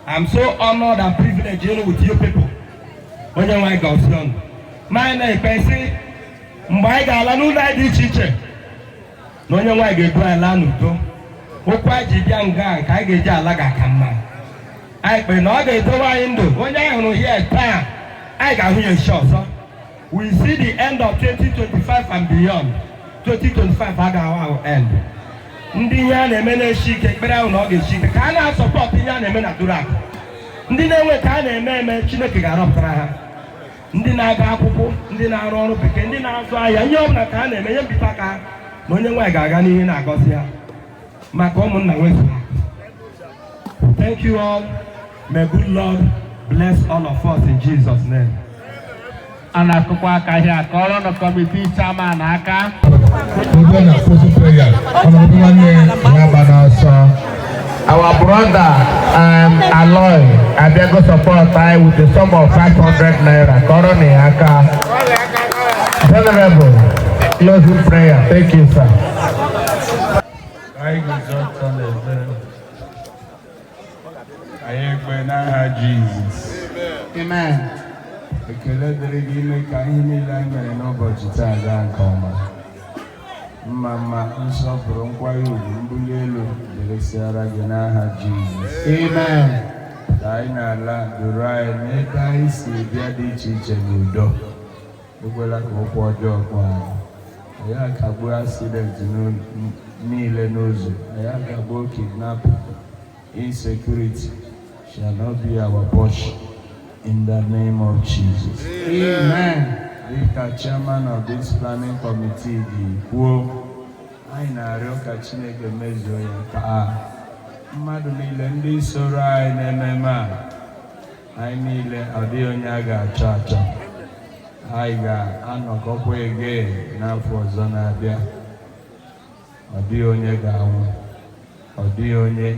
I'm so honored and privileged with you people. When you want to ma anyị na-ekpe sị mgbe anyị ga-ala n'ụlọ anyị dị iche iche na onye nwaanyị ga-edu anyị laa n'udo. Okwu anyị ji bịa nga nke anyị ga-eji ala ga-aka mma. Anyị kpere na ọ ga-edowe anyị ndụ. Onye anyị hụrụ here taa anyị ga-ahụ ya echi ọzọ. We see the end of 2025 and beyond. 2025 agaghị ahụ end. Ndị ihe a na-eme na-eshi ike ekpere ahụ na ọ ga-eshi ike ka a na-asọpọtụ ihe a na-eme na Durak. Ndị na-enwe ka a na-eme eme Chineke ga-arọpụtara ha. Ndị na-aga akwụkwọ, ndị na-arụ ọrụ bekee, ndị na-azụ ahịa, ihe ọbụla ka a na-eme ihe mbite aka ha na onye nwaanyị ga-aga n'ihe na-agọzi ha maka ụmụnna nwezu. Thank you all. May good Lord bless all of us in Jesus' name. Ana akụkọ aka ahịa ka ọrụ na kọmitii chairman aka. Our brother Aloy Abiago support I with a sum of 500 naira. Korone aka. Venerable, closing prayer. Thank you, sir. Amen. Ekele dịrị gị ime ka ihe niile anyị mere n'ụbọchị taa gaa nke ọma. Mma nsọpụrụ nkwanye ugwu mbuli elu dịrịsịara gị n'aha Jizọs. Amen. Ka anyị na-ala duru anyị n'ebe anyị si bịa dị iche iche n'udo. Ekwela ka okwu ọjọọ kpọọ anyị. Anyị akagbuo asidenti niile n'ụzọ. Anyị akagbuo kidnapping, insecurity shall not be our portion. In the name of Jesus. Amen. Dịka chairman of this planning committee dị kwuo, anyị na-arịọ ka Chineke mezuo ya ka mmadụ niile ndị soro anyị n'ememe a, anyị niile ọ dịghị onye a ga-achọ achọ. Anyị ga-anọkọkwa ege n'afọ ọzọ na-abịa. Ọ dịghị onye ga-anwụ. Ọ dịghị onye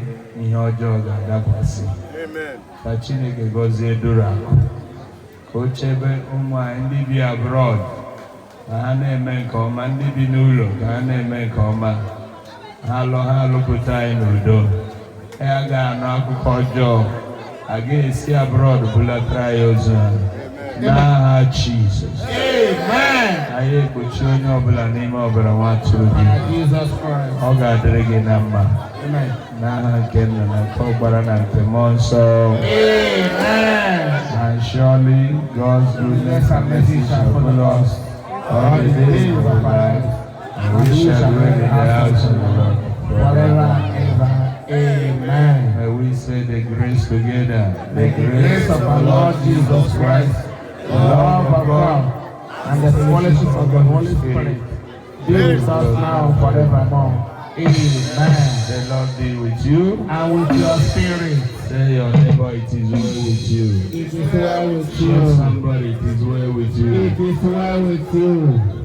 ihe ọjọọ ga-adakwasị. Ka Chineke gọzie Durak, ka o chebe ụmụ anyị ndị bi abroad ka ha na-eme nke ọma, ndị bi n'ụlọ ka ha na-eme nke ọma. Ha alụpụta anyị n'udo. Ya ga-anụ akụkọ ọjọọ, a ga-esi abroad bulatara ya ozu ha n'aha Jizọs. Anyị ekpuchi onye ọbụla n'ime ọbara nwa atụrụ gị. Ọ ga-adịrị gị na mma. N'aha nke Nna na nke Ọkpara na nke Mmụọ Nsọ. And surely God's goodness and mercy shall follow us all the days of our life, and we shall dwell in the house of the Lord forever and ever. Amen. May we say the grace together. The grace of our Lord Jesus Christ, the love of God, and the fellowship of the Holy Spirit be with us now and forevermore. Amen. The Lord be with you and with your spirit. Tell your neighbor it is well with you. It is well with you. Tell somebody it is well with you. It is well with you.